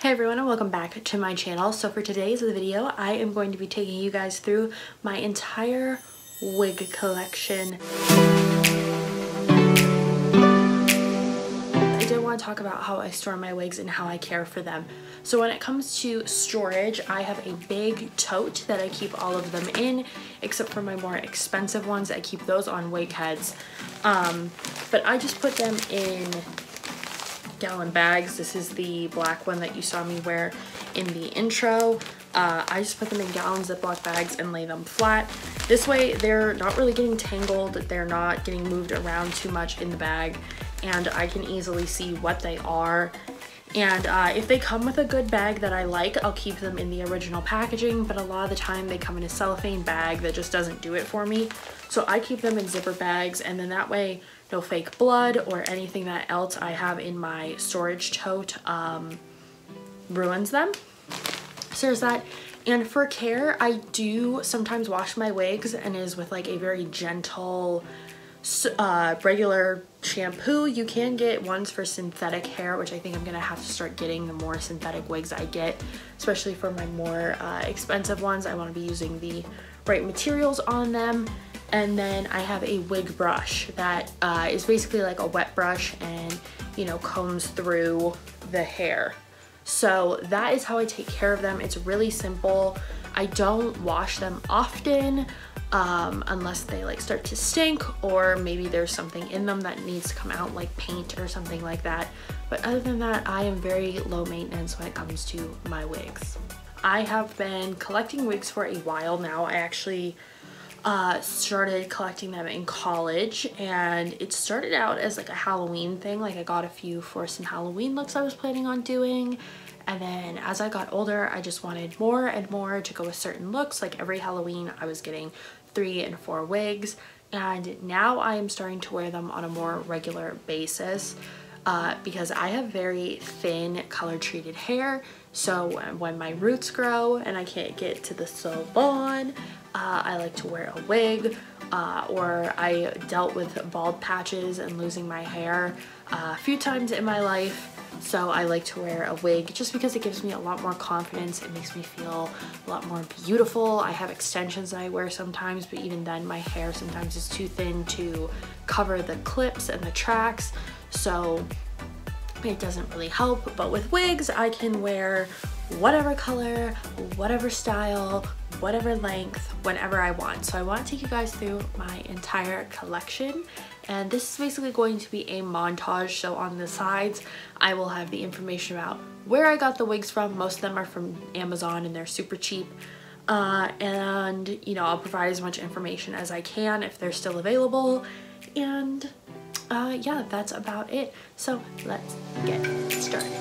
Hey everyone, and welcome back to my channel. So for today's video, I am going to be taking you guys through my entire wig collection. I did want to talk about how I store my wigs and how I care for them. So when it comes to storage, I have a big tote that I keep all of them in, except for my more expensive ones. I keep those on wig heads. But I just put them in gallon bags. This is the black one that you saw me wear in the intro. I just put them in gallon Ziploc bags and lay them flat. This way they're not really getting tangled, they're not getting moved around too much in the bag, and I can easily see what they are. And if they come with a good bag that I like, I'll keep them in the original packaging, but a lot of the time they come in a cellophane bag that just doesn't do it for me. So I keep them in zipper bags, and then that way no fake blood or anything that else I have in my storage tote ruins them. So there's that. And for care, I do sometimes wash my wigs, and it is with like a very gentle regular shampoo. You can get ones for synthetic hair, which I think I'm gonna have to start getting the more synthetic wigs I get, especially for my more expensive ones. I want to be using the right materials on them. And then I have a wig brush that is basically like a wet brush and, you know, combs through the hair. So that is how I take care of them. It's really simple. I don't wash them often unless they like start to stink, or maybe there's something in them that needs to come out, like paint or something like that. But other than that, I am very low maintenance when it comes to my wigs. I have been collecting wigs for a while now. I actually started collecting them in college, and it started out as like a Halloween thing. Like I got a few for some Halloween looks I was planning on doing, and then as I got older I just wanted more and more to go with certain looks. Like every Halloween I was getting 3 and 4 wigs, and now I am starting to wear them on a more regular basis because I have very thin color treated hair. So when my roots grow and I can't get to the salon, I like to wear a wig, or I dealt with bald patches and losing my hair a few times in my life. So I like to wear a wig just because it gives me a lot more confidence. It makes me feel a lot more beautiful. I have extensions that I wear sometimes, but even then my hair sometimes is too thin to cover the clips and the tracks. So it doesn't really help. But with wigs, I can wear whatever color, whatever style, whatever length, whenever I want. So I want to take you guys through my entire collection, and this is basically going to be a montage. So on the sides I will have the information about where I got the wigs from. Most of them are from Amazon and they're super cheap, and you know, I'll provide as much information as I can if they're still available. And yeah, that's about it. So let's get started.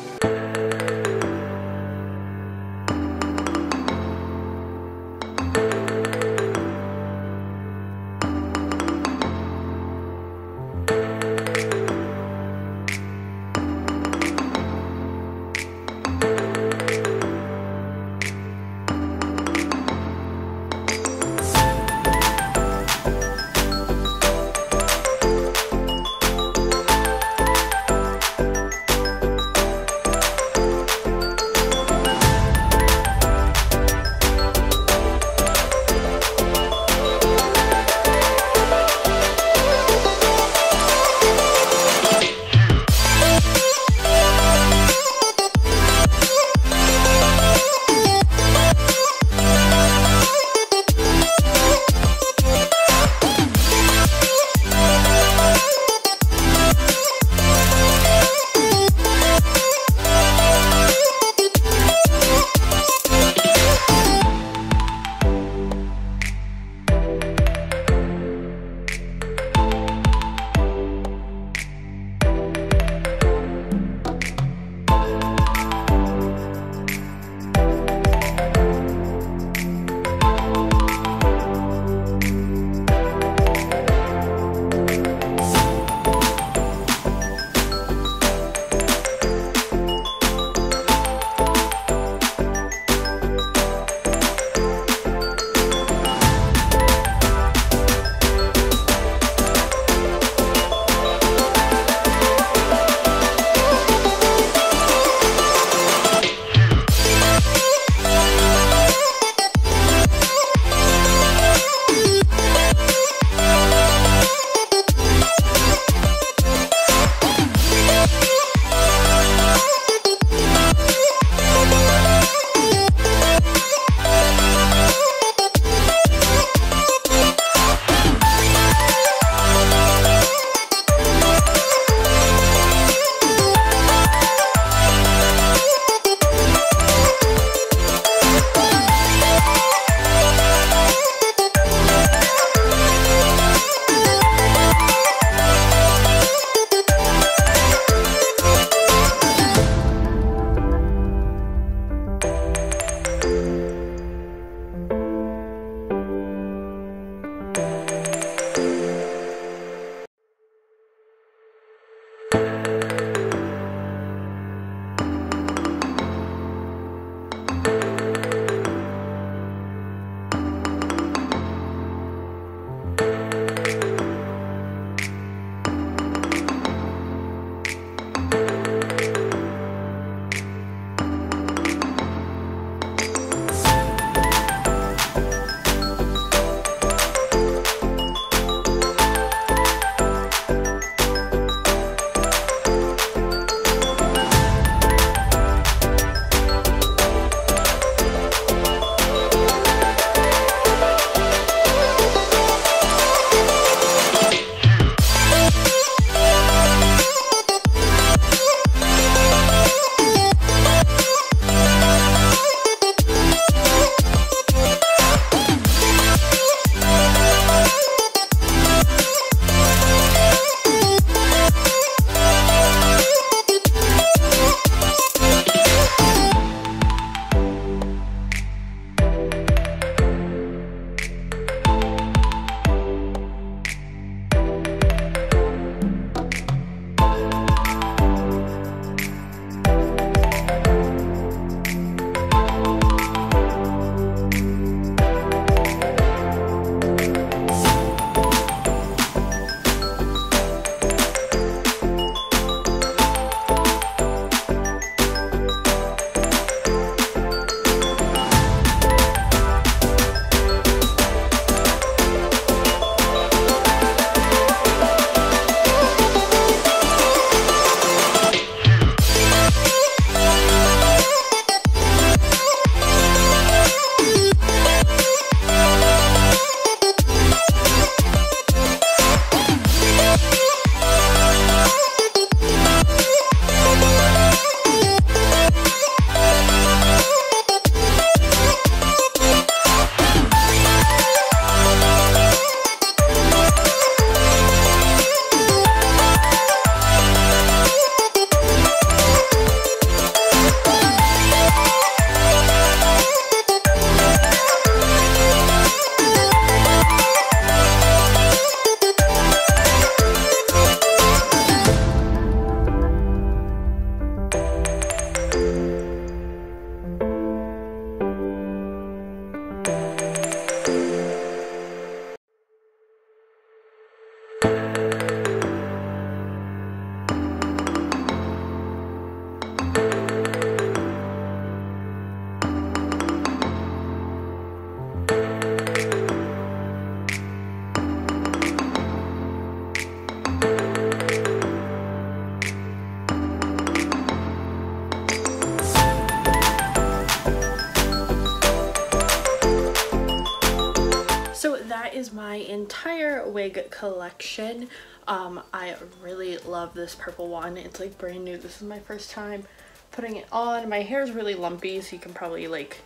my entire wig collection. I really love this purple one. It's like brand new. This is my first time putting it on. My hair is really lumpy, so you can probably like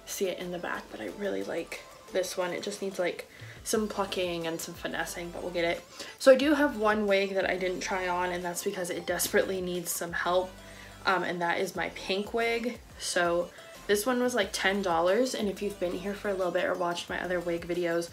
see it in the back, but I really like this one. It just needs like some plucking and some finessing, but we'll get it. So I do have one wig that I didn't try on, and that's because it desperately needs some help, and that is my pink wig. So this one was like $10, and if you've been here for a little bit or watched my other wig videos,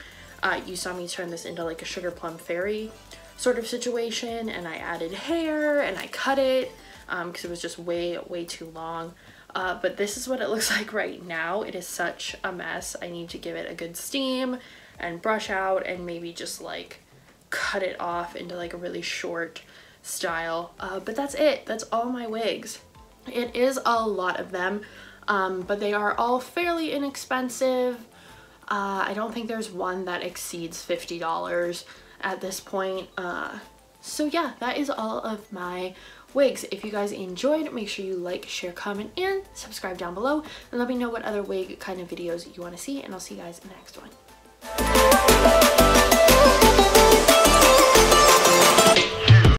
you saw me turn this into like a sugar plum fairy sort of situation, and I added hair and I cut it because it was just way too long. But this is what it looks like right now. It is such a mess. I need to give it a good steam and brush out and maybe just like cut it off into like a really short style. But that's it. That's all my wigs. It is a lot of them, but they are all fairly inexpensive. I don't think there's one that exceeds $50 at this point. So yeah, that is all of my wigs. If you guys enjoyed, make sure you like, share, comment, and subscribe down below, and let me know what other wig kind of videos you want to see, and I'll see you guys in the next one.